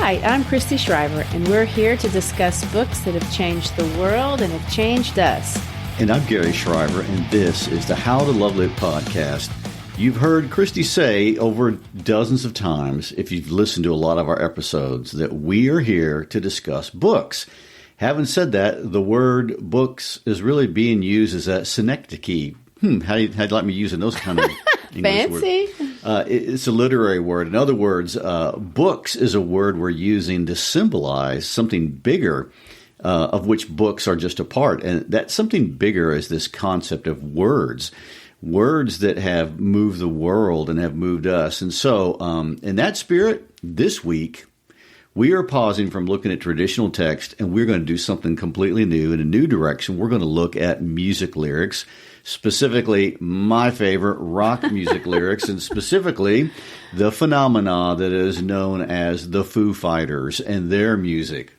Hi, I'm Christy Shriver, and we're here to discuss books that have changed the world and have changed us. And I'm Garry Shriver, and this is the How to Love Lit podcast. You've heard Christy say over dozens of times, if you've listened to a lot of our episodes, that we are here to discuss books. Having said that, the word books is really being used as a synecdoche. How'd you like me using those kind of English Fancy. words? It's a literary word. In other words, books is a word we're using to symbolize something bigger, of which books are just a part. And that something bigger is this concept of words. Words that have moved the world and have moved us. And so, in that spirit, this week, we are pausing from looking at traditional text, and we're going to do something completely new in a new direction. We're going to look at music lyrics, specifically my favorite rock music lyrics, and specifically the phenomena that is known as the Foo Fighters and their music.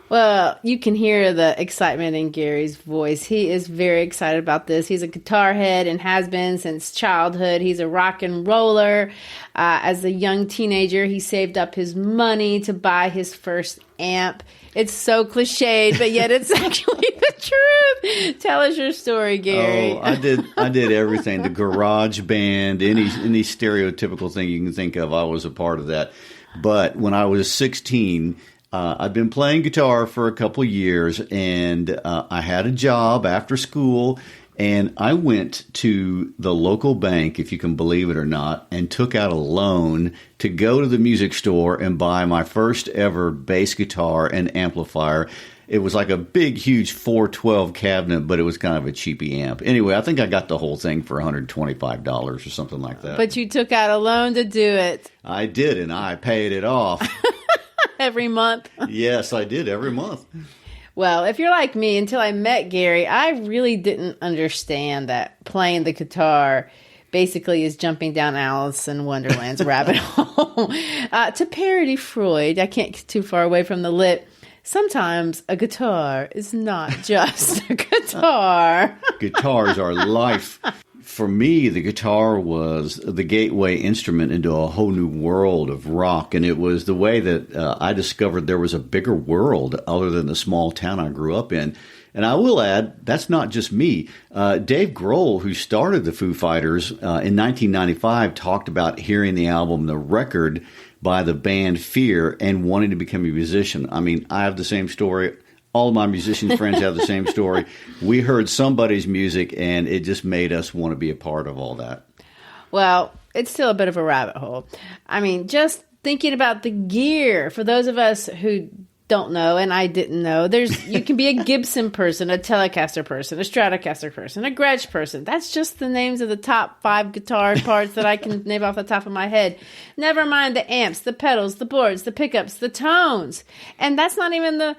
Well, you can hear the excitement in Gary's voice. He is very excited about this. He's a guitar head and has been since childhood. He's a rock and roller. As a young teenager, he saved up his money to buy his first amp. It's so cliched, but yet it's actually the truth. Tell us your story, Gary. Oh, I did everything. The garage band, any stereotypical thing you can think of, I was a part of that. But when I was 16, I'd been playing guitar for a couple of years, and I had a job after school, and I went to the local bank, if you can believe it or not, and took out a loan to go to the music store and buy my first ever bass guitar and amplifier. It was like a big, huge 412 cabinet, but it was kind of a cheapy amp. Anyway, I think I got the whole thing for $125 or something like that. But you took out a loan to do it. I did, and I paid it off. Every month? Yes, I did every month. Well, if you're like me, until I met Gary, I really didn't understand that playing the guitar basically is jumping down Alice in Wonderland's rabbit hole. To parody Freud, I can't get too far away from the lit. Sometimes a guitar is not just a guitar. Guitars are life. For me, the guitar was the gateway instrument into a whole new world of rock, and it was the way that I discovered there was a bigger world other than the small town I grew up in. And I will add, that's not just me. Dave Grohl, who started the Foo Fighters in 1995, talked about hearing the album, the record by the band Fear, and wanting to become a musician. I mean, I have the same story. All of my musician friends have the same story. We heard somebody's music, and it just made us want to be a part of all that. Well, it's still a bit of a rabbit hole. I mean, just thinking about the gear, for those of us who don't know, and I didn't know, you can be a Gibson person, a Telecaster person, a Stratocaster person, a Gretsch person. That's just the names of the top 5 guitar parts that I can name off the top of my head. Never mind the amps, the pedals, the boards, the pickups, the tones. And that's not even the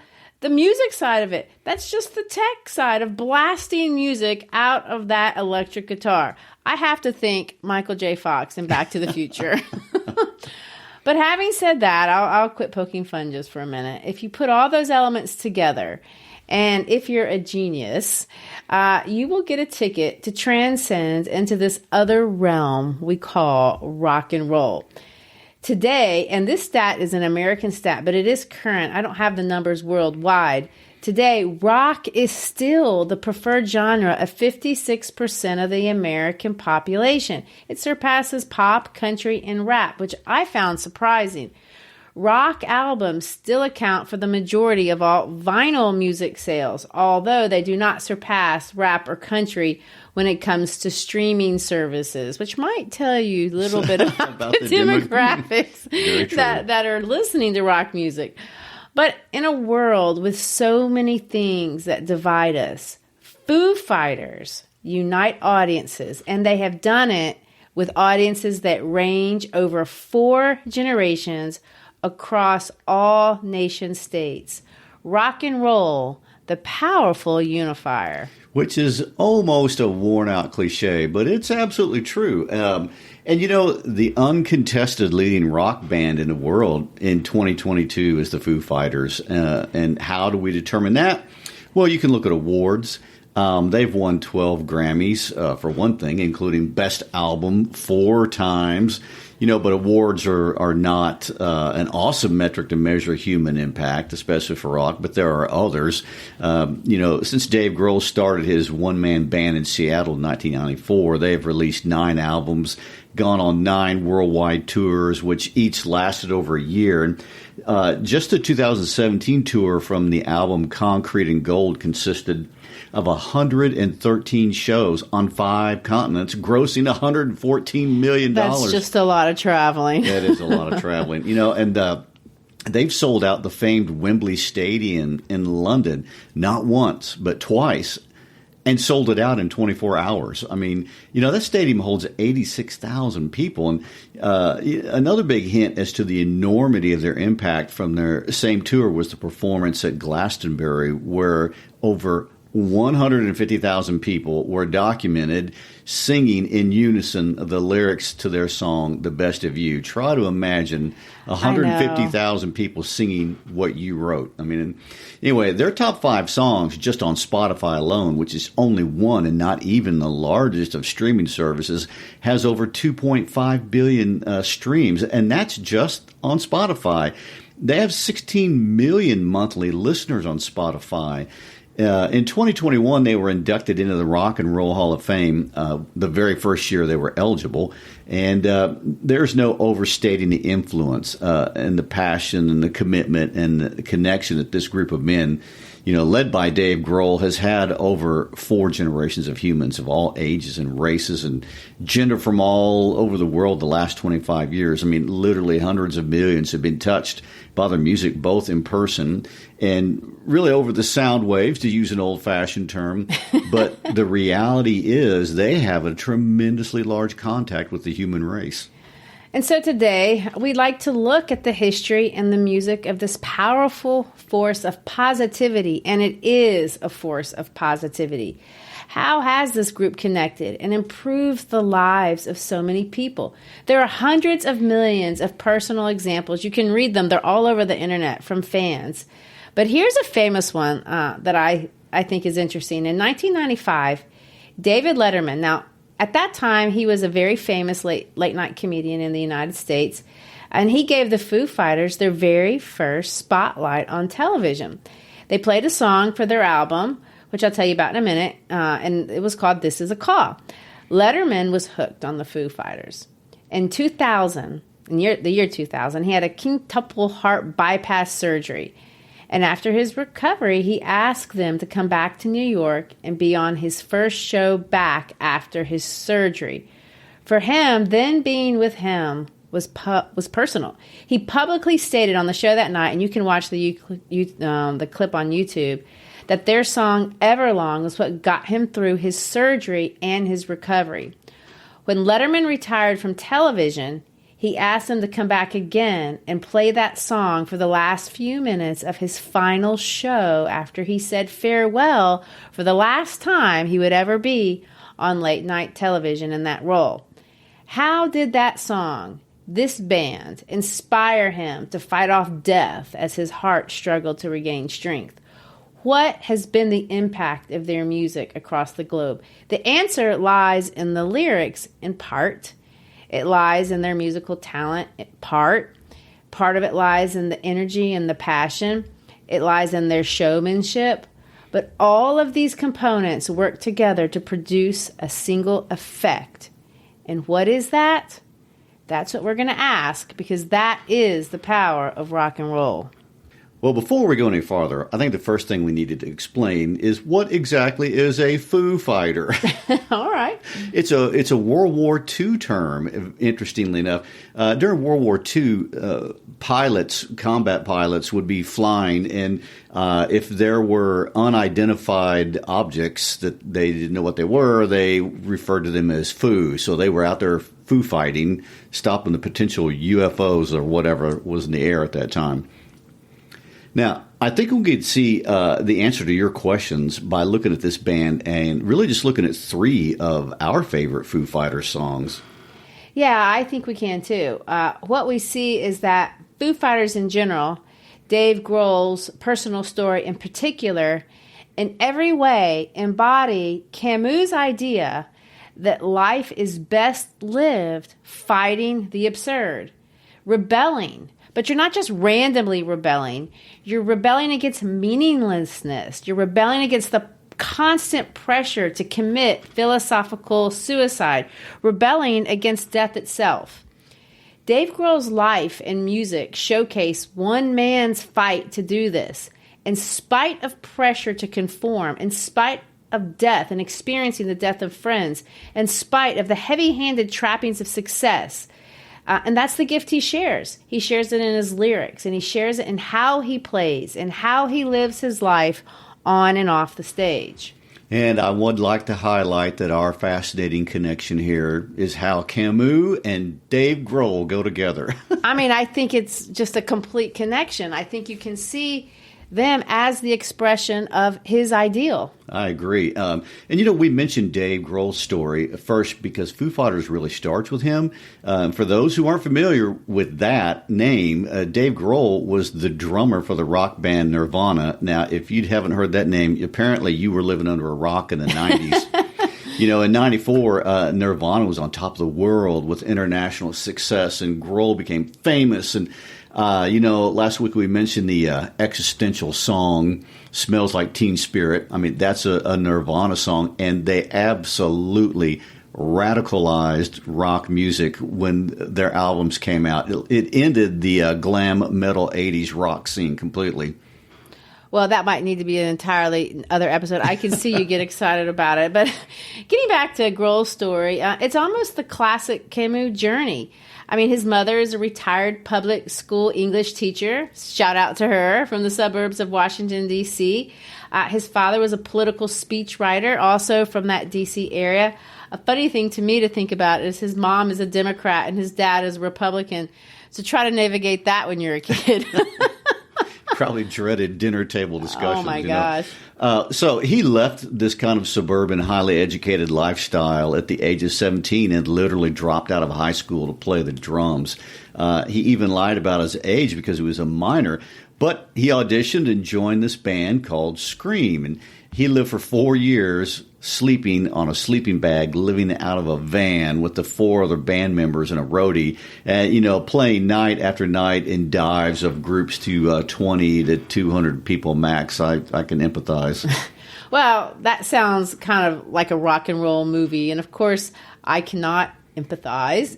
music side of it. That's just the tech side of blasting music out of that electric guitar. I have to thank Michael J. Fox in Back to the Future. But having said that, I'll quit poking fun just for a minute. If you put all those elements together, and if you're a genius, you will get a ticket to transcend into this other realm we call rock and roll. Today, and this stat is an American stat, but it is current. I don't have the numbers worldwide. Today, rock is still the preferred genre of 56% of the American population. It surpasses pop, country, and rap, which I found surprising. Rock albums still account for the majority of all vinyl music sales, although they do not surpass rap or country when it comes to streaming services, which might tell you a little bit about the demographics that are listening to rock music. But in a world with so many things that divide us, Foo Fighters unite audiences, and they have done it with audiences that range over 4 generations across all nation states. Rock and roll, the powerful unifier. Which is almost a worn-out cliche, but it's absolutely true. And you know, the uncontested leading rock band in the world in 2022 is the Foo Fighters. And how do we determine that? Well, you can look at awards. They've won 12 Grammys, for one thing, including Best Album 4 times. But awards are not an awesome metric to measure human impact, especially for rock, but there are others. Since Dave Grohl started his one-man band in Seattle in 1994, they have released 9 albums, gone on 9 worldwide tours, which each lasted over a year. And just the 2017 tour from the album Concrete and Gold consisted of 113 shows on 5 continents, grossing $114 million. That's just a lot of traveling. That is a lot of traveling. And they've sold out the famed Wembley Stadium in London, not once, but twice, and sold it out in 24 hours. I mean, that stadium holds 86,000 people. And another big hint as to the enormity of their impact from their same tour was the performance at Glastonbury, where over 150,000 people were documented singing in unison the lyrics to their song, The Best of You. Try to imagine 150,000 people singing what you wrote. I mean, anyway, their top 5 songs just on Spotify alone, which is only one and not even the largest of streaming services, has over 2.5 billion streams, and that's just on Spotify. They have 16 million monthly listeners on Spotify. In 2021, they were inducted into the Rock and Roll Hall of Fame the very first year they were eligible. And there's no overstating the influence and the passion and the commitment and the connection that this group of men, led by Dave Grohl, has had over 4 generations of humans of all ages and races and gender from all over the world the last 25 years. I mean, literally hundreds of millions have been touched by their music, both in person and really over the sound waves, to use an old-fashioned term. But the reality is they have a tremendously large contact with the human race. And so today, we'd like to look at the history and the music of this powerful force of positivity, and it is a force of positivity. How has this group connected and improved the lives of so many people? There are hundreds of millions of personal examples. You can read them. They're all over the internet from fans. But here's a famous one that I think is interesting. In 1995, David Letterman, now at that time, he was a very famous late-night comedian in the United States, and he gave the Foo Fighters their very first spotlight on television. They played a song for their album, which I'll tell you about in a minute, and it was called This Is a Call. Letterman was hooked on the Foo Fighters. In 2000, the year 2000, he had a quintuple heart bypass surgery. And after his recovery, he asked them to come back to New York and be on his first show back after his surgery. For him, then being with him was personal. He publicly stated on the show that night, and you can watch the clip on YouTube, that their song Everlong was what got him through his surgery and his recovery. When Letterman retired from television, he asked them to come back again and play that song for the last few minutes of his final show after he said farewell for the last time he would ever be on late night television in that role. How did that song, this band, inspire him to fight off death as his heart struggled to regain strength? What has been the impact of their music across the globe? The answer lies in the lyrics in part. It lies in their musical talent in part. Part of it lies in the energy and the passion. It lies in their showmanship. But all of these components work together to produce a single effect. And what is that? That's what we're going to ask, because that is the power of rock and roll. Well, before we go any farther, I think the first thing we needed to explain is what exactly is a Foo Fighter. All right. It's a World War II term, interestingly enough. During World War II, combat pilots would be flying, and if there were unidentified objects that they didn't know what they were, they referred to them as Foo. So they were out there Foo fighting, stopping the potential UFOs or whatever was in the air at that time. Now, I think we could see the answer to your questions by looking at this band and really just looking at 3 of our favorite Foo Fighters songs. Yeah, I think we can too. What we see is that Foo Fighters in general, Dave Grohl's personal story in particular, in every way embody Camus' idea that life is best lived fighting the absurd, rebelling. But you're not just randomly rebelling. You're rebelling against meaninglessness. You're rebelling against the constant pressure to commit philosophical suicide, rebelling against death itself. Dave Grohl's life and music showcase one man's fight to do this. In spite of pressure to conform, in spite of death and experiencing the death of friends, in spite of the heavy-handed trappings of success. And that's the gift he shares. He shares it in his lyrics, and he shares it in how he plays and how he lives his life on and off the stage. And I would like to highlight that our fascinating connection here is how Camus and Dave Grohl go together. I mean, I think it's just a complete connection. I think you can see them as the expression of his ideal. I agree. And, we mentioned Dave Grohl's story first because Foo Fighters really starts with him. For those who aren't familiar with that name, Dave Grohl was the drummer for the rock band Nirvana. Now, if you haven't heard that name, apparently you were living under a rock in the 90s. In 94, Nirvana was on top of the world with international success, and Grohl became famous. And last week we mentioned the existential song Smells Like Teen Spirit. I mean, that's a Nirvana song, and they absolutely radicalized rock music when their albums came out. It ended the glam metal 80s rock scene completely. Well, that might need to be an entirely other episode. I can see you get excited about it. But getting back to Grohl's story, it's almost the classic Camus journey. I mean, his mother is a retired public school English teacher. Shout out to her, from the suburbs of Washington, D.C. His father was a political speechwriter, also from that D.C. area. A funny thing to me to think about is his mom is a Democrat and his dad is a Republican. So try to navigate that when you're a kid. Probably dreaded dinner table discussions. Oh, my gosh. So he left this kind of suburban, highly educated lifestyle at the age of 17 and literally dropped out of high school to play the drums. He even lied about his age because he was a minor. But he auditioned and joined this band called Scream. And he lived for 4 years sleeping on a sleeping bag, living out of a van with the 4 other band members and a roadie, playing night after night in dives of groups to 20 to 200 people max. I can empathize. Well, that sounds kind of like a rock and roll movie. And of course, I cannot empathize,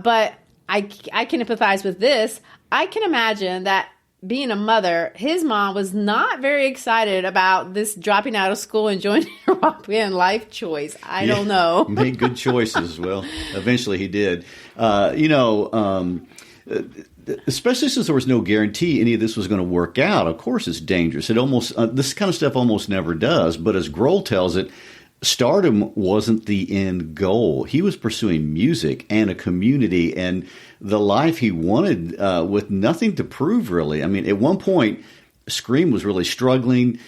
but I can empathize with this. I can imagine that being a mother, his mom was not very excited about this dropping out of school and joining a rock band life choice. I don't know. Made good choices. Well, eventually he did. Especially since there was no guarantee any of this was going to work out. Of course, it's dangerous. It almost this kind of stuff almost never does. But as Grohl tells it, stardom wasn't the end goal. He was pursuing music and a community and the life he wanted with nothing to prove, really. I mean, at one point, Scream was really struggling.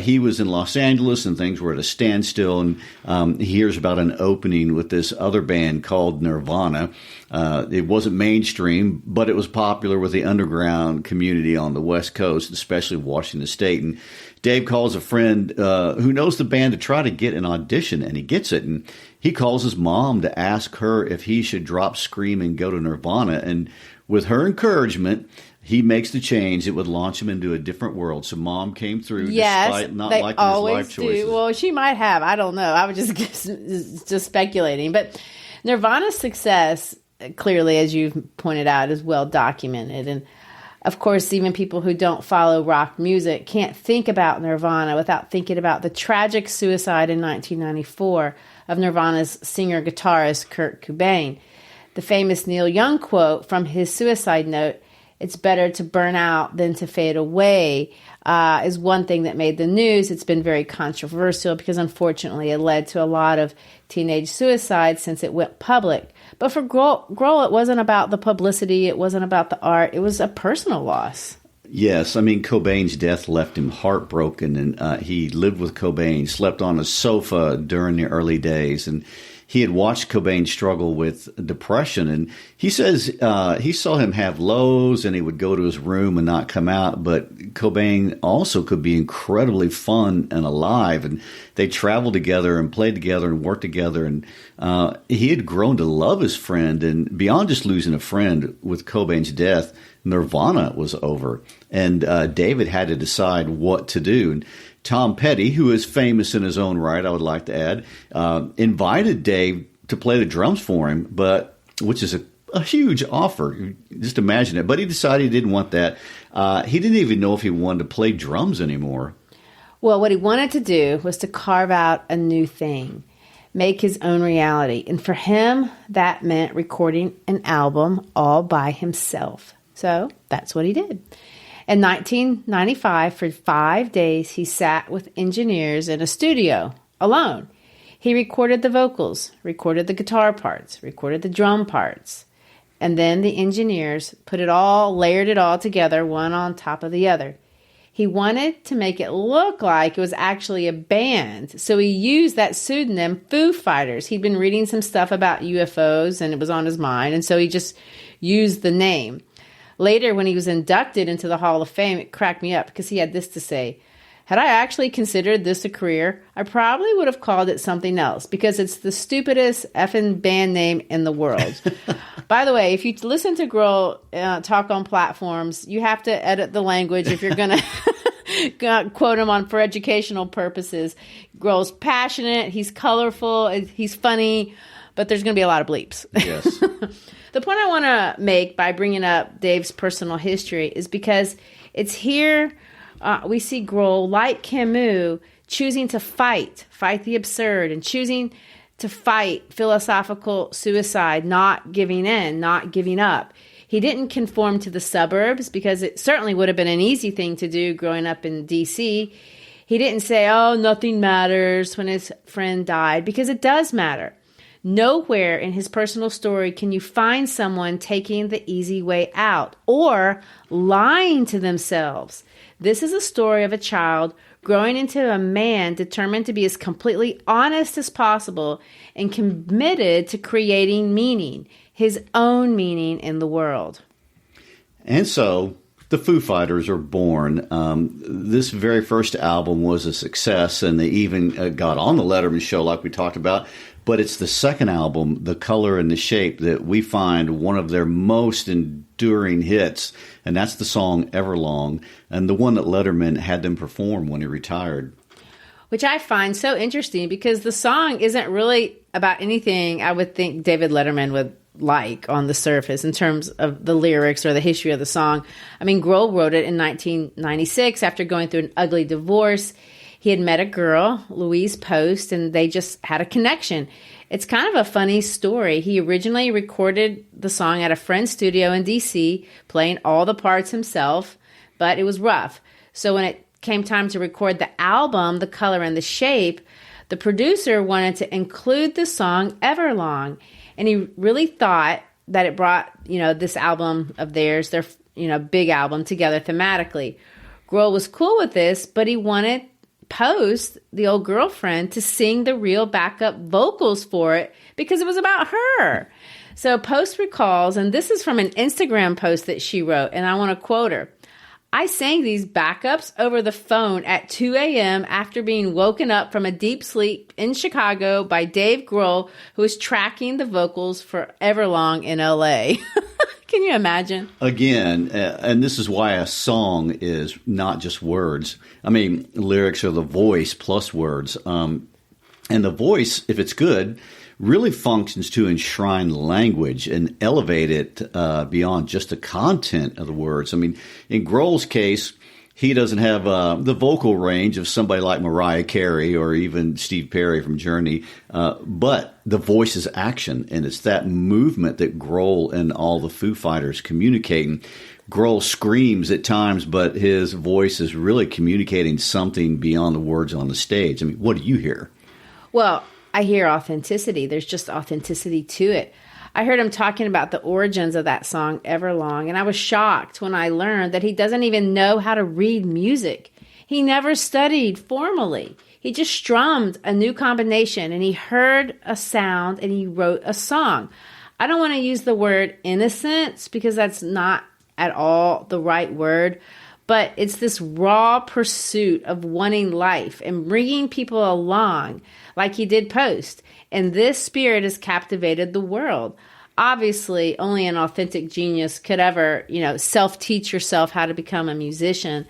He was in Los Angeles and things were at a standstill. And he hears about an opening with this other band called Nirvana. It wasn't mainstream, but it was popular with the underground community on the West Coast, especially Washington State. And Dave calls a friend who knows the band to try to get an audition, and he gets it. And he calls his mom to ask her if he should drop Scream and go to Nirvana. And with her encouragement, he makes the change that would launch him into a different world. So mom came through despite not liking his life choices. Well, she might have. I don't know. I was just speculating. But Nirvana's success, clearly, as you've pointed out, is well documented. And of course, even people who don't follow rock music can't think about Nirvana without thinking about the tragic suicide in 1994 of Nirvana's singer-guitarist Kurt Cobain. The famous Neil Young quote from his suicide note, "It's better to burn out than to fade away," is one thing that made the news. It's been very controversial because, unfortunately, it led to a lot of teenage suicides since it went public. But for Grohl, it wasn't about the publicity. It wasn't about the art. It was a personal loss. Yes. I mean, Cobain's death left him heartbroken, and he lived with Cobain, slept on a sofa during the early days, and he had watched Cobain struggle with depression, and he says he saw him have lows, and he would go to his room and not come out. But Cobain also could be incredibly fun and alive, and they traveled together and played together and worked together, and he had grown to love his friend. And beyond just losing a friend, with Cobain's death, Nirvana was over, and David had to decide what to do. And Tom Petty, who is famous in his own right, I would like to add, invited Dave to play the drums for him, which is a huge offer. Just imagine it. But he decided he didn't want that. He didn't even know if he wanted to play drums anymore. Well, what he wanted to do was to carve out a new thing, make his own reality. And for him, that meant recording an album all by himself. So that's what he did. In 1995, for 5 days, he sat with engineers in a studio alone. He recorded the vocals, recorded the guitar parts, recorded the drum parts, and then the engineers layered it all together, one on top of the other. He wanted to make it look like it was actually a band, so he used that pseudonym, Foo Fighters. He'd been reading some stuff about UFOs, and it was on his mind, and so he just used the name. Later, when he was inducted into the Hall of Fame, it cracked me up because he had this to say: "Had I actually considered this a career, I probably would have called it something else because it's the stupidest effing band name in the world." By the way, if you listen to Grohl talk on platforms, you have to edit the language if you're going to quote him for educational purposes. Grohl's passionate, he's colorful, he's funny, but there's going to be a lot of bleeps. Yes. The point I want to make by bringing up Dave's personal history is because it's here we see Grohl, like Camus, choosing to fight the absurd, and choosing to fight philosophical suicide, not giving in, not giving up. He didn't conform to the suburbs because it certainly would have been an easy thing to do growing up in D.C. He didn't say, "Oh, nothing matters," when his friend died, because it does matter. Nowhere in his personal story can you find someone taking the easy way out or lying to themselves. This is a story of a child growing into a man determined to be as completely honest as possible and committed to creating meaning, his own meaning in the world. And so the Foo Fighters are born. This very first album was a success, and they even got on the Letterman show like we talked about. But it's the second album, The Color and the Shape, that we find one of their most enduring hits, and that's the song Everlong, and the one that Letterman had them perform when he retired. Which I find so interesting because the song isn't really about anything I would think David Letterman would like on the surface in terms of the lyrics or the history of the song. I mean, Grohl wrote it in 1996 after going through an ugly divorce. He had met a girl, Louise Post, and they just had a connection. It's kind of a funny story. He originally recorded the song at a friend's studio in D.C., playing all the parts himself, but it was rough. So when it came time to record the album, The Color and the Shape, the producer wanted to include the song Everlong, and he really thought that it brought, this album of theirs, their, big album, together thematically. Grohl was cool with this, but he wanted Post, the old girlfriend, to sing the real backup vocals for it because it was about her. So Post recalls, and this is from an Instagram post that she wrote, and I want to quote her. "I sang these backups over the phone at 2 a.m. after being woken up from a deep sleep in Chicago by Dave Grohl, who was tracking the vocals for Everlong in L.A." Can you imagine? Again, and this is why a song is not just words. I mean, lyrics are the voice plus words. And the voice, if it's good, really functions to enshrine language and elevate it beyond just the content of the words. I mean, in Grohl's case, he doesn't have the vocal range of somebody like Mariah Carey or even Steve Perry from Journey, but the voice is action, and it's that movement that Grohl and all the Foo Fighters communicating. Grohl screams at times, but his voice is really communicating something beyond the words on the stage. I mean, what do you hear? Well, I hear authenticity. There's just authenticity to it. I heard him talking about the origins of that song, Everlong, and I was shocked when I learned that he doesn't even know how to read music. He never studied formally. He just strummed a new combination and he heard a sound and he wrote a song. I don't want to use the word innocence because that's not at all the right word, but it's this raw pursuit of wanting life and bringing people along like he did Post. And this spirit has captivated the world. Obviously, only an authentic genius could ever, self-teach yourself how to become a musician.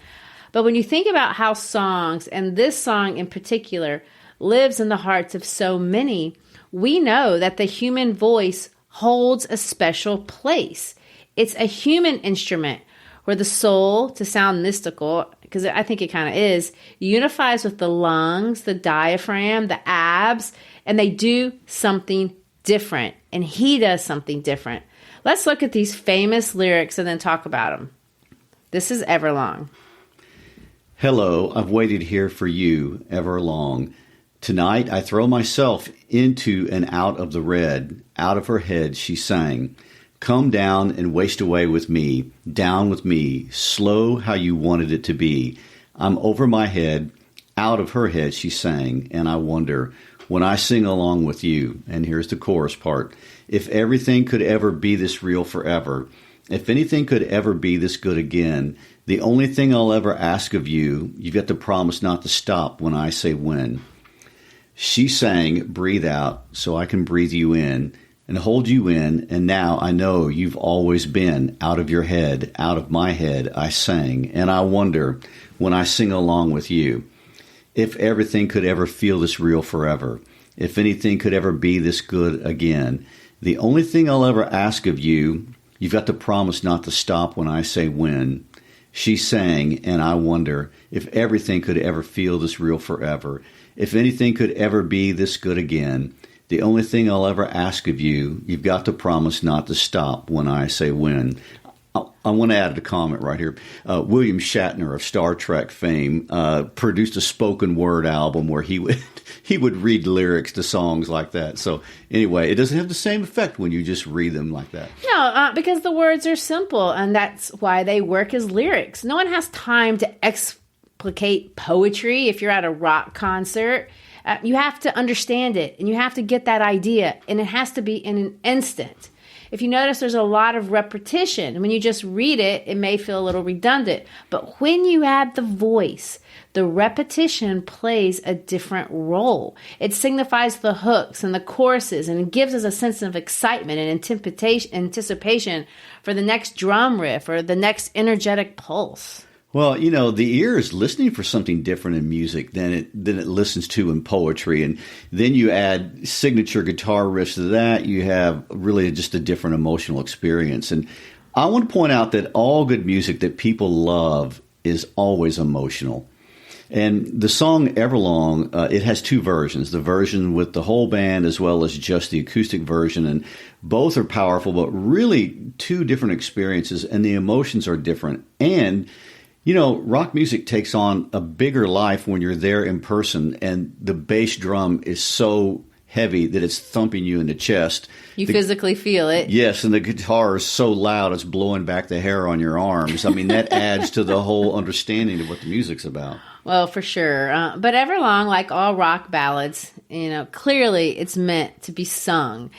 But when you think about how songs, and this song in particular, lives in the hearts of so many, we know that the human voice holds a special place. It's a human instrument where the soul, to sound mystical, because I think it kind of is, unifies with the lungs, the diaphragm, the abs, and they do something different. And he does something different. Let's look at these famous lyrics and then talk about them. This is Everlong. Hello, I've waited here for you everlong. Tonight I throw myself into and out of the red. Out of her head she sang. Come down and waste away with me. Down with me. Slow how you wanted it to be. I'm over my head. Out of her head she sang. And I wonder, when I sing along with you, and here's the chorus part, if everything could ever be this real forever, if anything could ever be this good again, the only thing I'll ever ask of you, you've got to promise not to stop when I say when. She sang, breathe out, so I can breathe you in and hold you in, and now I know you've always been out of your head, out of my head, I sang, and I wonder, when I sing along with you, if everything could ever feel this real forever, if anything could ever be this good again, the only thing I'll ever ask of you, you've got to promise not to stop when I say when. She sang, and I wonder if everything could ever feel this real forever, if anything could ever be this good again. The only thing I'll ever ask of you, you've got to promise not to stop when I say when. I want to add a comment right here. William Shatner of Star Trek fame produced a spoken word album where he would read lyrics to songs like that. So anyway, it doesn't have the same effect when you just read them like that. No, because the words are simple, and that's why they work as lyrics. No one has time to explicate poetry if you're at a rock concert. You have to understand it, and you have to get that idea, and it has to be in an instant. If you notice, there's a lot of repetition. When you just read it, it may feel a little redundant. But when you add the voice, the repetition plays a different role. It signifies the hooks and the choruses, and it gives us a sense of excitement and anticipation for the next drum riff or the next energetic pulse. Well, the ear is listening for something different in music than it listens to in poetry. And then you add signature guitar riffs to that, you have really just a different emotional experience. And I want to point out that all good music that people love is always emotional. And the song Everlong, it has two versions, the version with the whole band as well as just the acoustic version. And both are powerful, but really two different experiences, and the emotions are different. And rock music takes on a bigger life when you're there in person, and the bass drum is so heavy that it's thumping you in the chest. You physically feel it. Yes, and the guitar is so loud it's blowing back the hair on your arms. I mean, that adds to the whole understanding of what the music's about. Well, for sure. But Everlong, like all rock ballads, clearly it's meant to be sung.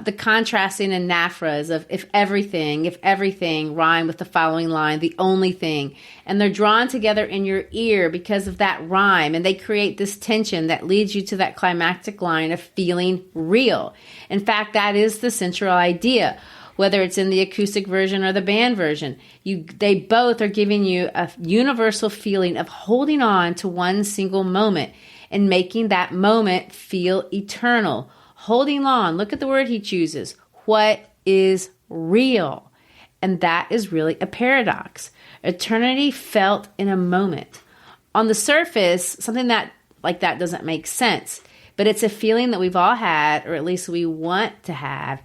The contrasting anaphras of if everything rhyme with the following line, the only thing. And they're drawn together in your ear because of that rhyme. And they create this tension that leads you to that climactic line of feeling real. In fact, that is the central idea. Whether it's in the acoustic version or the band version, they both are giving you a universal feeling of holding on to one single moment and making that moment feel eternal. Holding on, look at the word he chooses. What is real? And that is really a paradox. Eternity felt in a moment. On the surface, something like that doesn't make sense, but it's a feeling that we've all had, or at least we want to have.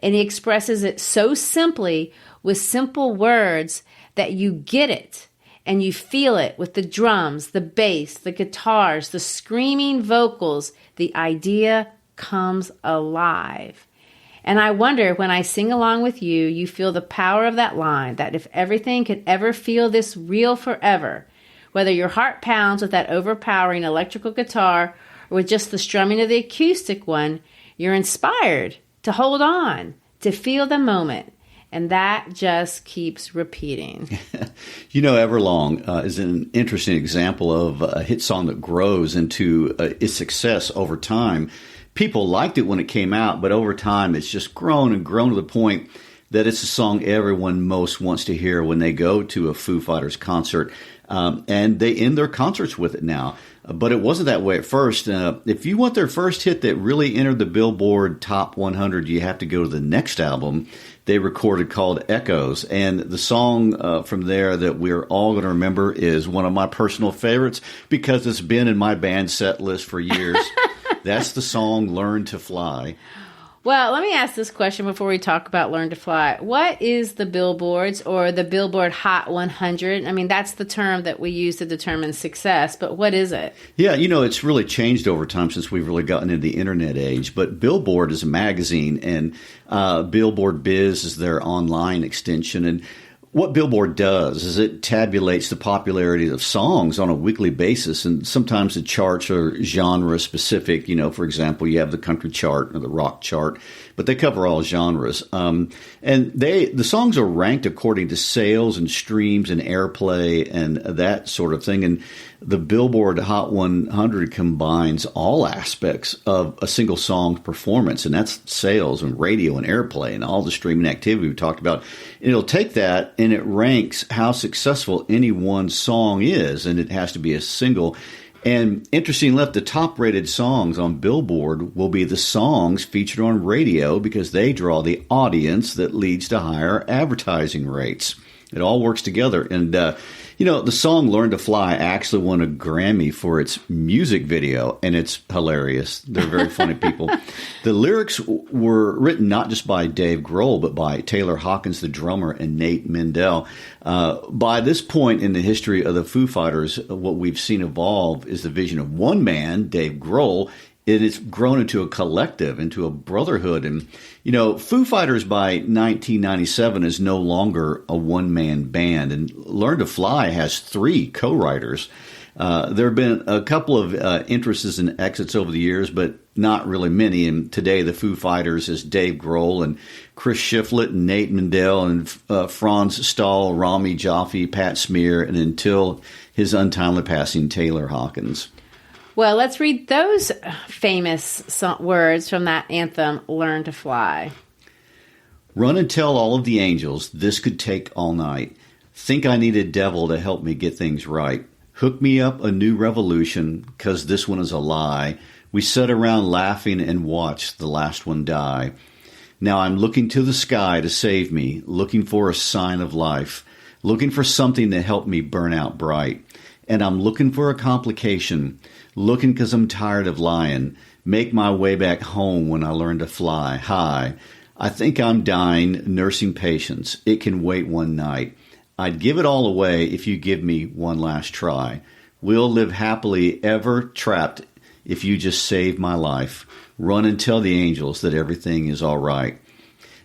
And he expresses it so simply with simple words that you get it and you feel it with the drums, the bass, the guitars, the screaming vocals. The idea comes alive. And I wonder, when I sing along with you, you feel the power of that line, that if everything could ever feel this real forever, Whether your heart pounds with that overpowering electrical guitar or with just the strumming of the acoustic one, you're inspired to hold on, to feel the moment. And that just keeps repeating. Everlong is an interesting example of a hit song that grows into its success over time. People liked it when it came out, but over time it's just grown and grown to the point that it's a song everyone most wants to hear when they go to a Foo Fighters concert. And they end their concerts with it now. But it wasn't that way at first. If you want their first hit that really entered the Billboard Top 100, you have to go to the next album they recorded called Echoes. And the song from there that we're all going to remember is one of my personal favorites because it's been in my band set list for years. That's the song Learn to Fly. Well, let me ask this question before we talk about Learn to Fly. What is the Billboards or the Billboard Hot 100? I mean, that's the term that we use to determine success, but what is it? Yeah, it's really changed over time since we've really gotten into the internet age. But Billboard is a magazine, and Billboard Biz is their online extension. And what Billboard does is it tabulates the popularity of songs on a weekly basis, and sometimes the charts are genre specific. For example, you have the country chart or the rock chart, but they cover all genres. And the songs are ranked according to sales and streams and airplay and that sort of thing. And the Billboard Hot 100 combines all aspects of a single song's performance, and that's sales and radio and airplay and all the streaming activity we talked about. And it'll take that and it ranks how successful any one song is, and it has to be a single. And interesting enough, the top-rated songs on Billboard will be the songs featured on radio because they draw the audience that leads to higher advertising rates. It all works together. And, the song Learn to Fly actually won a Grammy for its music video, and it's hilarious. They're very funny people. The lyrics were written not just by Dave Grohl, but by Taylor Hawkins, the drummer, and Nate Mendel. By this point in the history of the Foo Fighters, what we've seen evolve is the vision of one man, Dave Grohl. It has grown into a collective, into a brotherhood. And, Foo Fighters by 1997 is no longer a one-man band. And Learn to Fly has 3 co-writers. There have been a couple of entrances and exits over the years, but not really many. And today the Foo Fighters is Dave Grohl and Chris Shiflett and Nate Mendel and Franz Stahl, Rami Jaffe, Pat Smear, and until his untimely passing, Taylor Hawkins. Well, let's read those famous words from that anthem, Learn to Fly. Run and tell all of the angels, this could take all night. Think I need a devil to help me get things right. Hook me up a new revolution, 'cause this one is a lie. We sat around laughing and watched the last one die. Now I'm looking to the sky to save me, looking for a sign of life, looking for something to help me burn out bright. And I'm looking for a complication, looking 'cause I'm tired of lying. Make my way back home when I learn to fly high. I think I'm dying, nursing patience. It can wait one night. I'd give it all away if you give me one last try. We'll live happily ever trapped if you just save my life. Run and tell the angels that everything is all right.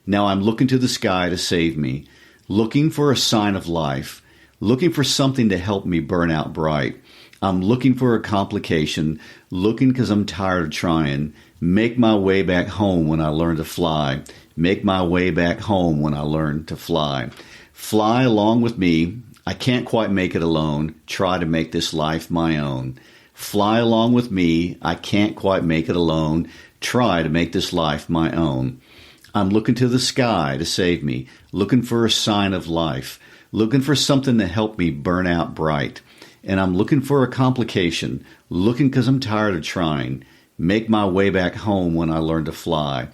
Now I'm looking to the sky to save me, looking for a sign of life, looking for something to help me burn out bright. I'm looking for a complication, looking 'cause I'm tired of trying. Make my way back home when I learn to fly. Make my way back home when I learn to fly. Fly along with me. I can't quite make it alone. Try to make this life my own. Fly along with me. I can't quite make it alone. Try to make this life my own. I'm looking to the sky to save me, looking for a sign of life, looking for something to help me burn out bright. And I'm looking for a complication, looking 'cause I'm tired of trying. Make my way back home when I learn to fly.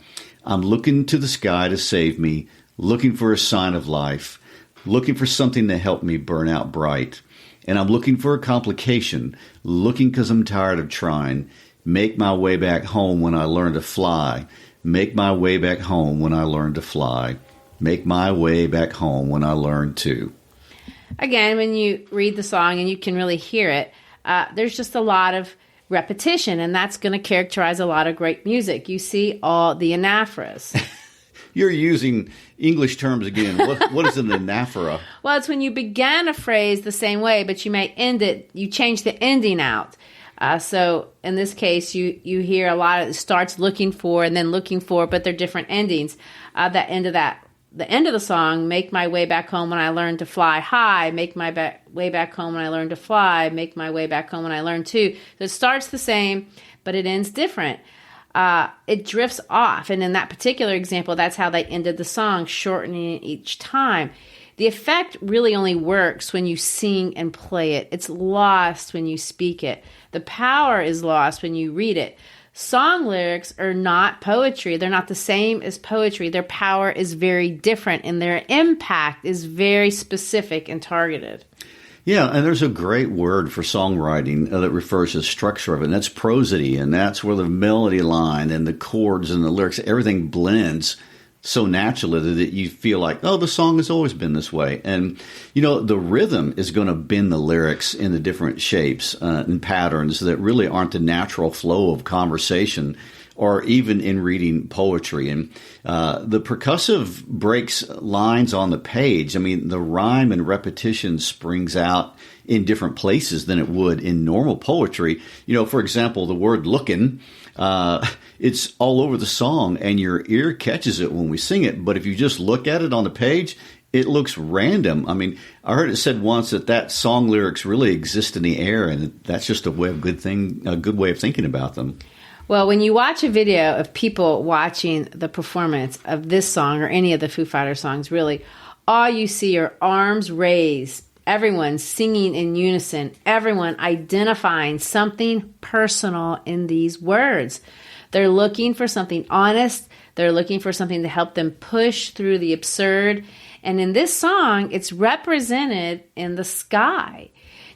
I'm looking to the sky to save me, looking for a sign of life, looking for something to help me burn out bright. And I'm looking for a complication, looking 'cause I'm tired of trying. Make my way back home when I learn to fly. Make my way back home when I learn to fly. Make my way back home when I learn to. Again, when you read the song and you can really hear it, there's just a lot of repetition, and that's going to characterize a lot of great music. You see all the anaphras. You're using English terms again. What is an anaphora? Well, it's when you began a phrase the same way, but you may end it, you change the ending out. So in this case, you hear a lot of it starts looking for and then looking for, but they're different endings. The end of the song, make my way back home when I learned to fly high, make my way back home when I learned to fly, make my way back home when I learned to. So it starts the same, but it ends different. It drifts off. And in that particular example, that's how they ended the song, shortening it each time. The effect really only works when you sing and play it. It's lost when you speak it. The power is lost when you read it. Song lyrics are not poetry. They're not the same as poetry. Their power is very different, and their impact is very specific and targeted. Yeah, and there's a great word for songwriting that refers to the structure of it, and that's prosody, and that's where the melody line and the chords and the lyrics, everything blends so naturally that you feel like, oh, the song has always been this way. And, the rhythm is going to bend the lyrics in the different shapes and patterns that really aren't the natural flow of conversation or even in reading poetry. And the percussive breaks lines on the page. I mean, the rhyme and repetition springs out in different places than it would in normal poetry. For example, the word looking, it's all over the song and your ear catches it when we sing it. But if you just look at it on the page, it looks random. I mean, I heard it said once that song lyrics really exist in the air, and that's just a good way of thinking about them. Well, when you watch a video of people watching the performance of this song or any of the Foo Fighters songs, really, all you see are arms raised, everyone singing in unison, everyone identifying something personal in these words. They're looking for something honest. They're looking for something to help them push through the absurd. And in this song, it's represented in the sky.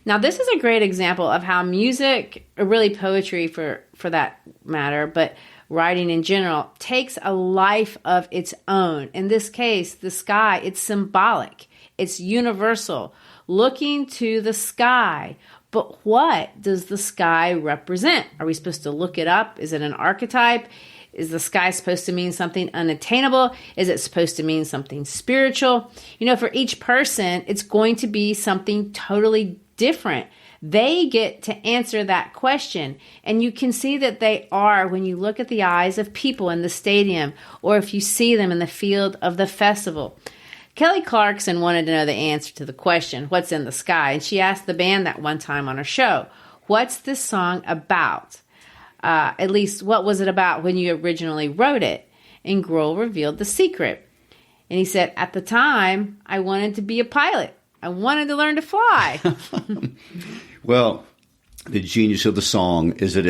Now, this is a great example of how music, or really poetry for that matter, but writing in general, takes a life of its own. In this case, the sky, it's symbolic. It's universal. Looking to the sky. But what does the sky represent? Are we supposed to look it up? Is it an archetype? Is the sky supposed to mean something unattainable? Is it supposed to mean something spiritual? For each person, it's going to be something totally different. They get to answer that question. And you can see that they are when you look at the eyes of people in the stadium or if you see them in the field of the festival. Kelly Clarkson wanted to know the answer to the question, what's in the sky? And she asked the band that one time on her show, what's this song about? At least, what was it about when you originally wrote it? And Grohl revealed the secret. And he said, at the time, I wanted to be a pilot. I wanted to learn to fly. Well, the genius of the song is that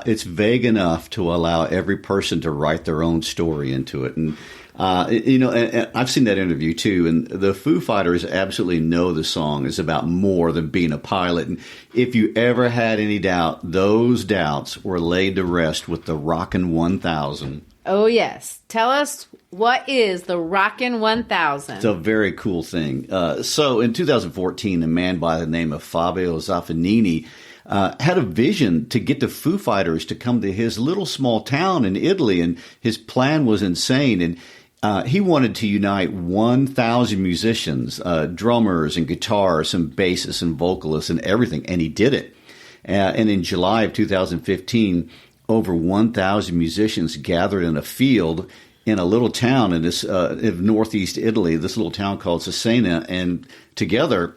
it's vague enough to allow every person to write their own story into it. And and I've seen that interview too, and the Foo Fighters absolutely know the song is about more than being a pilot. And if you ever had any doubt, those doubts were laid to rest with the Rockin' 1000. Oh, yes. Tell us, what is the Rockin' 1000? It's a very cool thing. So in 2014, a man by the name of Fabio Zaffanini had a vision to get the Foo Fighters to come to his little small town in Italy, and his plan was insane. And he wanted to unite 1,000 musicians, drummers and guitarists and bassists and vocalists and everything, and he did it. And in July of 2015, over 1,000 musicians gathered in a field in a little town in this in northeast Italy, this little town called Cesena, and together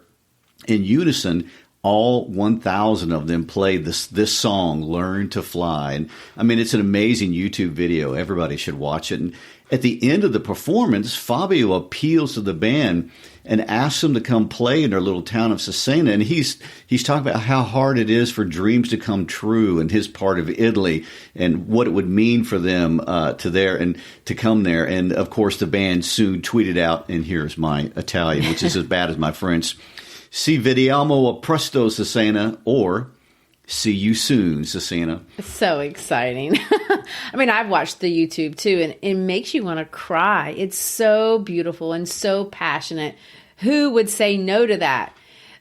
in unison, all 1,000 of them played this song, Learn to Fly. And I mean, it's an amazing YouTube video. Everybody should watch it. And at the end of the performance, Fabio appeals to the band and asks them to come play in their little town of Cesena. And he's talking about how hard it is for dreams to come true in his part of Italy and what it would mean for them to come there. And of course, the band soon tweeted out, and here's my Italian, which is as bad as my French, "Si vediamo a presto, Cesena," or "See you soon, Cesena." So exciting. I mean, I've watched the YouTube too, and it makes you want to cry. It's so beautiful and so passionate. Who would say no to that?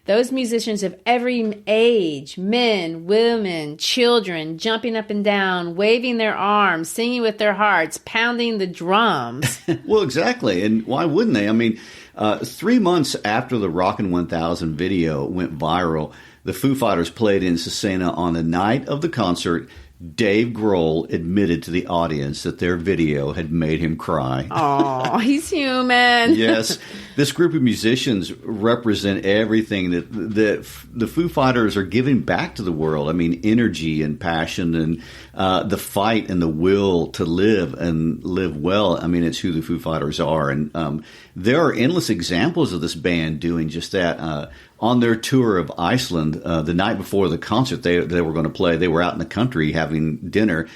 Those musicians of every age, men, women, children, jumping up and down, waving their arms, singing with their hearts, pounding the drums. Well, exactly. And why wouldn't they? I mean, 3 months after the Rockin' 1000 video went viral, the Foo Fighters played in Cesena on the night of the concert. Dave Grohl admitted to the audience that their video had made him cry. Oh, he's human. Yes. This group of musicians represent everything that the Foo Fighters are giving back to the world. I mean, energy and passion and the fight and the will to live and live well. I mean, it's who the Foo Fighters are. And there are endless examples of this band doing just that. On their tour of Iceland, the night before the concert they were going to play, they were out in the country having dinner,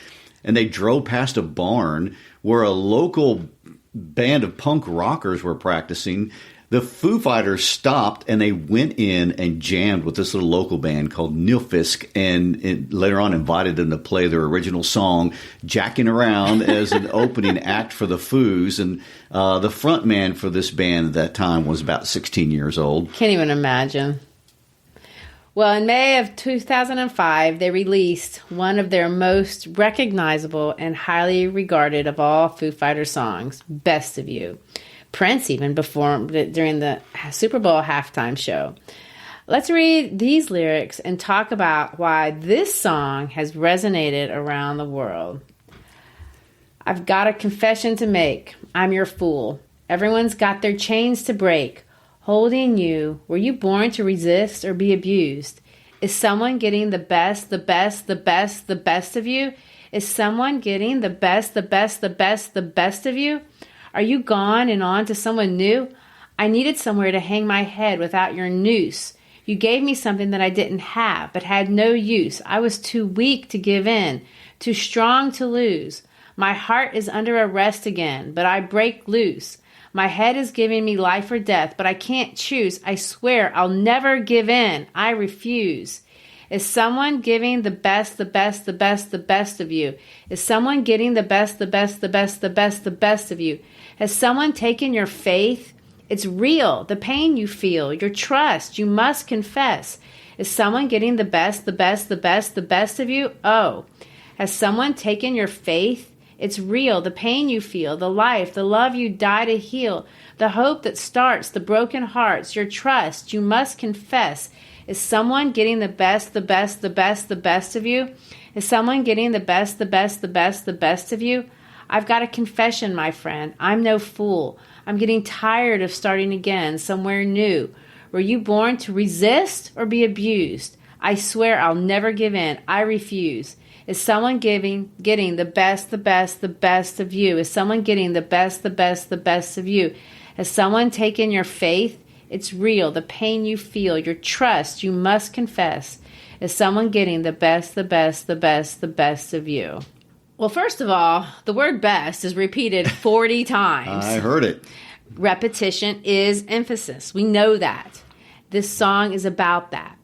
and they drove past a barn where a local band of punk rockers were practicing. The Foo Fighters stopped, and they went in and jammed with this little local band called Nilfisk, and later on invited them to play their original song, Jacking Around, as an opening act for the Foos. And the front man for this band at that time was about 16 years old. Can't even imagine. Well, in May of 2005, they released one of their most recognizable and highly regarded of all Foo Fighters songs, Best of You. Prince even performed it during the Super Bowl halftime show. Let's read these lyrics and talk about why this song has resonated around the world. I've got a confession to make. I'm your fool. Everyone's got their chains to break. Holding you, were you born to resist or be abused? Is someone getting the best, the best, the best, the best of you? Is someone getting the best, the best, the best, the best of you? Are you gone and on to someone new? I needed somewhere to hang my head without your noose. You gave me something that I didn't have, but had no use. I was too weak to give in, too strong to lose. My heart is under arrest again, but I break loose. My head is giving me life or death, but I can't choose. I swear I'll never give in. I refuse. Is someone giving the best, the best, the best, the best of you? Is someone getting the best, the best, the best, the best, the best of you? Has someone taken your faith? It's real. The pain you feel, your trust, you must confess. Is someone getting the best, the best, the best, the best of you? Oh. Has someone taken your faith? It's real. The pain you feel, the life, the love you die to heal, the hope that starts, the broken hearts, your trust, you must confess. Is someone getting the best, the best, the best, the best of you? Is someone getting the best, the best, the best, the best of you? I've got a confession, my friend. I'm no fool. I'm getting tired of starting again somewhere new. Were you born to resist or be abused? I swear I'll never give in. I refuse. Is someone getting the best, the best, the best of you? Is someone getting the best, the best, the best of you? Has someone taken your faith? It's real. The pain you feel, your trust, you must confess. Is someone getting the best, the best, the best, the best of you? Well, first of all, the word best is repeated 40 times. I heard it. Repetition is emphasis. We know that. This song is about that.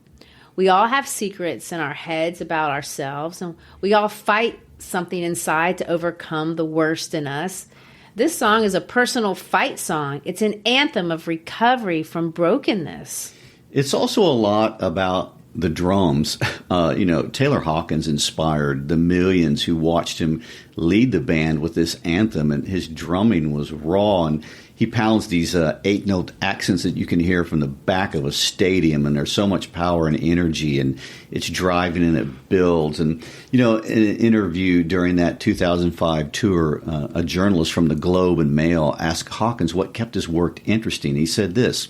We all have secrets in our heads about ourselves, and we all fight something inside to overcome the worst in us. This song is a personal fight song. It's an anthem of recovery from brokenness. It's also a lot about the drums. Taylor Hawkins inspired the millions who watched him lead the band with this anthem, and his drumming was raw, and he pounds these 8-note accents that you can hear from the back of a stadium, and there's so much power and energy, and it's driving and it builds. And, in an interview during that 2005 tour, a journalist from the Globe and Mail asked Hawkins what kept his work interesting. He said this: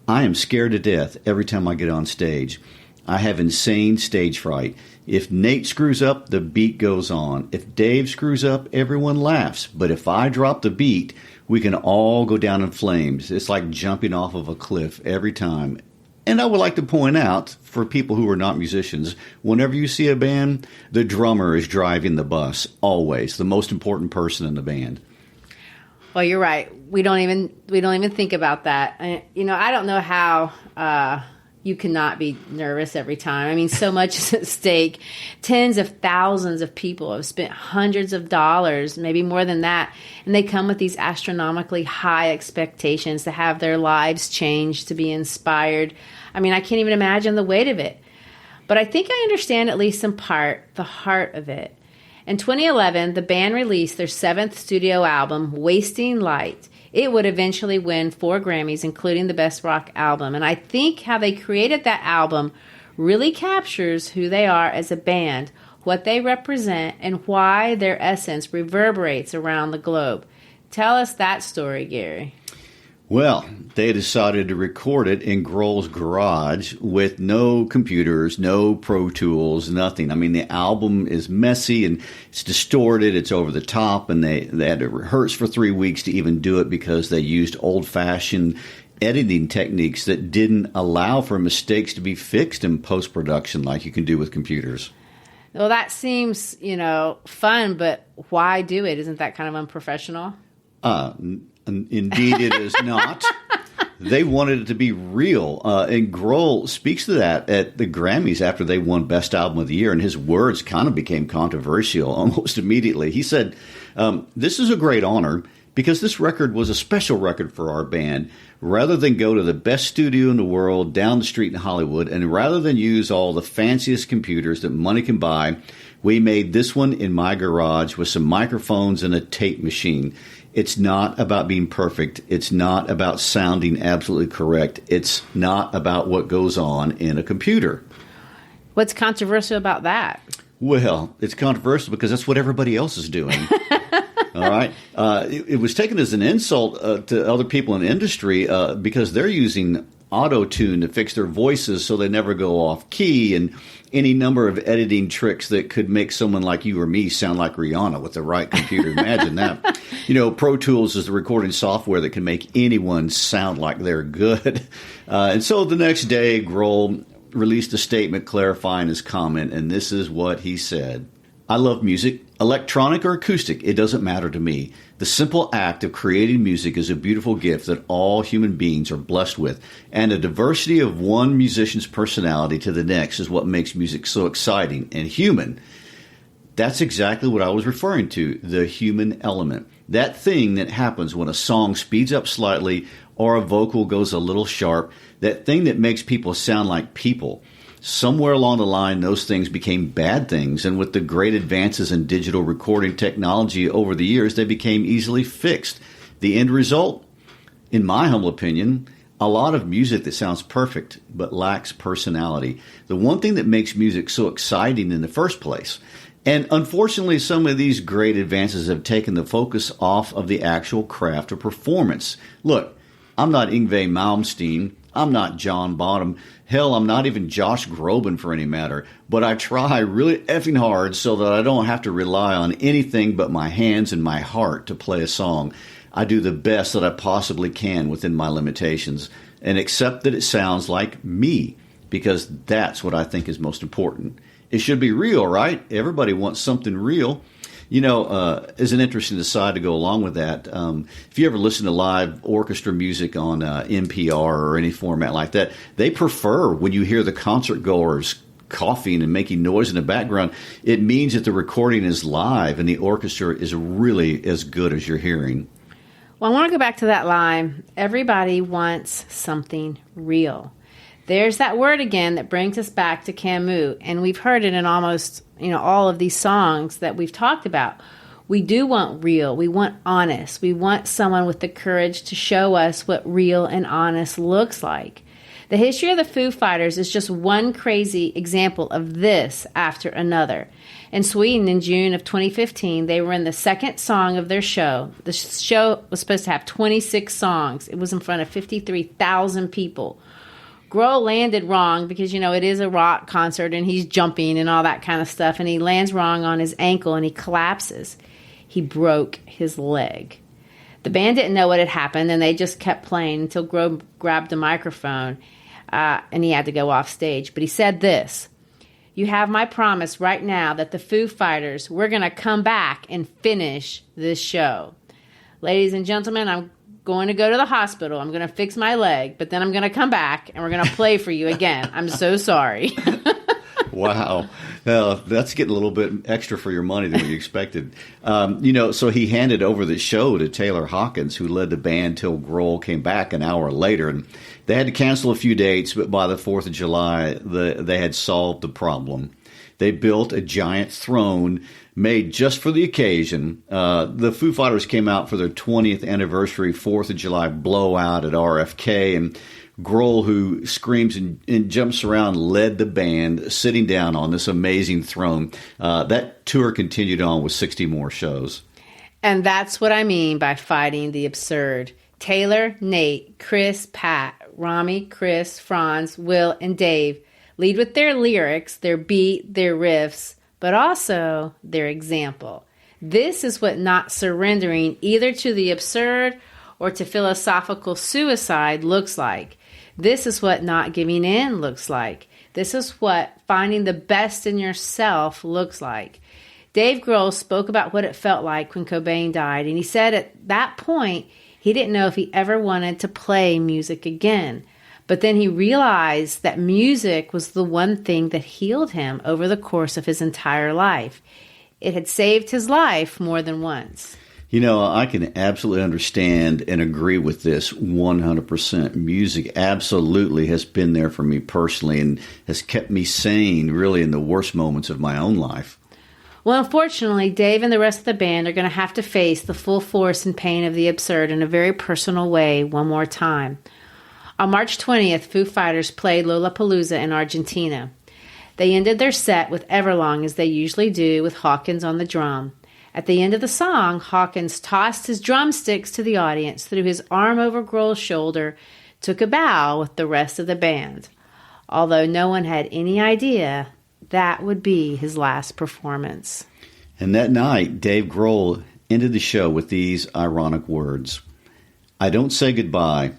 I am scared to death every time I get on stage. I have insane stage fright. If Nate screws up, the beat goes on. If Dave screws up, everyone laughs. But if I drop the beat, we can all go down in flames. It's like jumping off of a cliff every time. And I would like to point out, for people who are not musicians, whenever you see a band, the drummer is driving the bus, always, the most important person in the band. Well, you're right. We don't even think about that. I don't know how you cannot be nervous every time. I mean, so much is at stake. Tens of thousands of people have spent hundreds of dollars, maybe more than that, and they come with these astronomically high expectations to have their lives changed, to be inspired. I mean, I can't even imagine the weight of it. But I think I understand, at least in part, the heart of it. In 2011, the band released their 7th studio album, Wasting Light. It would eventually win 4 Grammys, including the Best Rock Album. And I think how they created that album really captures who they are as a band, what they represent, and why their essence reverberates around the globe. Tell us that story, Garry. Well, they decided to record it in Grohl's garage with no computers, no Pro Tools, nothing. I mean, the album is messy and it's distorted, it's over the top, and they had to rehearse for 3 weeks to even do it because they used old-fashioned editing techniques that didn't allow for mistakes to be fixed in post-production like you can do with computers. Well, that seems, fun, but why do it? Isn't that kind of unprofessional? Indeed, it is not. They wanted it to be real. And Grohl speaks to that at the Grammys after they won Best Album of the Year, and his words kind of became controversial almost immediately. He said, this is a great honor because this record was a special record for our band. Rather than go to the best studio in the world down the street in Hollywood, and rather than use all the fanciest computers that money can buy, we made this one in my garage with some microphones and a tape machine. It's not about being perfect. It's not about sounding absolutely correct. It's not about what goes on in a computer. What's controversial about that? Well, it's controversial because that's what everybody else is doing. All right. It was taken as an insult to other people in the industry because they're using auto-tune to fix their voices so they never go off key, and any number of editing tricks that could make someone like you or me sound like Rihanna with the right computer. Imagine that. Pro Tools is the recording software that can make anyone sound like they're good. And so the next day, Grohl released a statement clarifying his comment, and this is what he said. I love music, electronic or acoustic, it doesn't matter to me. The simple act of creating music is a beautiful gift that all human beings are blessed with, and the diversity of one musician's personality to the next is what makes music so exciting and human. That's exactly what I was referring to, the human element. That thing that happens when a song speeds up slightly or a vocal goes a little sharp, that thing that makes people sound like people. Somewhere along the line, those things became bad things, and with the great advances in digital recording technology over the years, they became easily fixed. The end result, in my humble opinion, a lot of music that sounds perfect but lacks personality. The one thing that makes music so exciting in the first place. And unfortunately, some of these great advances have taken the focus off of the actual craft of performance. Look, I'm not Yngwie Malmsteen. I'm not John Bonham. Hell, I'm not even Josh Groban for any matter. But I try really effing hard so that I don't have to rely on anything but my hands and my heart to play a song. I do the best that I possibly can within my limitations and accept that it sounds like me, because that's what I think is most important. It should be real, right? Everybody wants something real. As an interesting aside to go along with that, if you ever listen to live orchestra music on NPR or any format like that, they prefer when you hear the concert goers coughing and making noise in the background, it means that the recording is live and the orchestra is really as good as you're hearing. Well, I want to go back to that line. Everybody wants something real. There's that word again that brings us back to Camus, and we've heard it in almost, all of these songs that we've talked about. We do want real. We want honest. We want someone with the courage to show us what real and honest looks like. The history of the Foo Fighters is just one crazy example of this after another. In Sweden, in June of 2015, they were in the second song of their show. The show was supposed to have 26 songs. It was in front of 53,000 people. Grohl landed wrong because, it is a rock concert and he's jumping and all that kind of stuff. And he lands wrong on his ankle and he collapses. He broke his leg. The band didn't know what had happened and they just kept playing until Grohl grabbed the microphone and he had to go off stage. But he said this, "You have my promise right now that the Foo Fighters, we're going to come back and finish this show." Ladies and gentlemen, I'm going to go to the hospital. I'm going to fix my leg, but then I'm going to come back and we're going to play for you again. I'm so sorry. Wow. That's getting a little bit extra for your money than you expected. So he handed over the show to Taylor Hawkins, who led the band till Grohl came back an hour later. And they had to cancel a few dates, but by the 4th of July, they had solved the problem. They built a giant throne made just for the occasion. The Foo Fighters came out for their 20th anniversary 4th of July blowout at RFK, and Grohl, who screams and jumps around, led the band, sitting down on this amazing throne. That tour continued on with 60 more shows. And that's what I mean by fighting the absurd. Taylor, Nate, Chris, Pat, Rami, Chris, Franz, Will, and Dave lead with their lyrics, their beat, their riffs, but also their example. This is what not surrendering either to the absurd or to philosophical suicide looks like. This is what not giving in looks like. This is what finding the best in yourself looks like. Dave Grohl spoke about what it felt like when Cobain died, and he said at that point he didn't know if he ever wanted to play music again. But then he realized that music was the one thing that healed him over the course of his entire life. It had saved his life more than once. I can absolutely understand and agree with this 100%. Music absolutely has been there for me personally and has kept me sane really in the worst moments of my own life. Well, unfortunately, Dave and the rest of the band are going to have to face the full force and pain of the absurd in a very personal way one more time. On March 20th, Foo Fighters played Lollapalooza in Argentina. They ended their set with Everlong as they usually do, with Hawkins on the drum. At the end of the song, Hawkins tossed his drumsticks to the audience, threw his arm over Grohl's shoulder, took a bow with the rest of the band. Although no one had any idea that would be his last performance. And that night, Dave Grohl ended the show with these ironic words. "I don't say goodbye."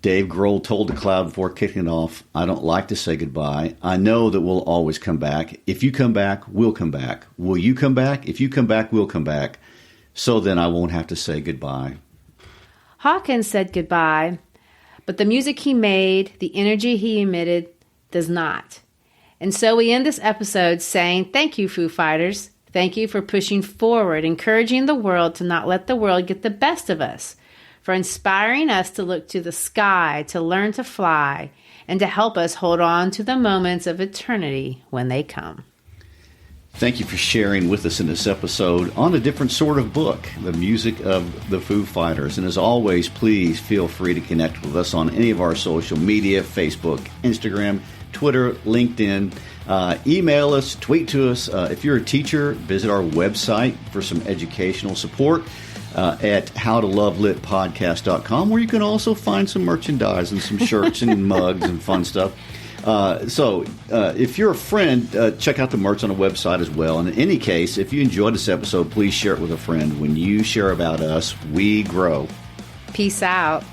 Dave Grohl told the crowd before kicking it off, "I don't like to say goodbye. I know that we'll always come back. If you come back, we'll come back. Will you come back? If you come back, we'll come back. So then I won't have to say goodbye." Hawkins said goodbye, but the music he made, the energy he emitted, does not. And so we end this episode saying, thank you, Foo Fighters. Thank you for pushing forward, encouraging the world to not let the world get the best of us, for inspiring us to look to the sky, to learn to fly, and to help us hold on to the moments of eternity when they come. Thank you for sharing with us in this episode on a different sort of book, the music of the Foo Fighters. And as always, please feel free to connect with us on any of our social media, Facebook, Instagram, Twitter, LinkedIn. Email us, tweet to us. If you're a teacher, visit our website for some educational support. At howtolovelitpodcast.com, where you can also find some merchandise and some shirts and mugs and fun stuff. So if you're a friend, check out the merch on the website as well. And in any case, if you enjoyed this episode, please share it with a friend. When you share about us, we grow. Peace out.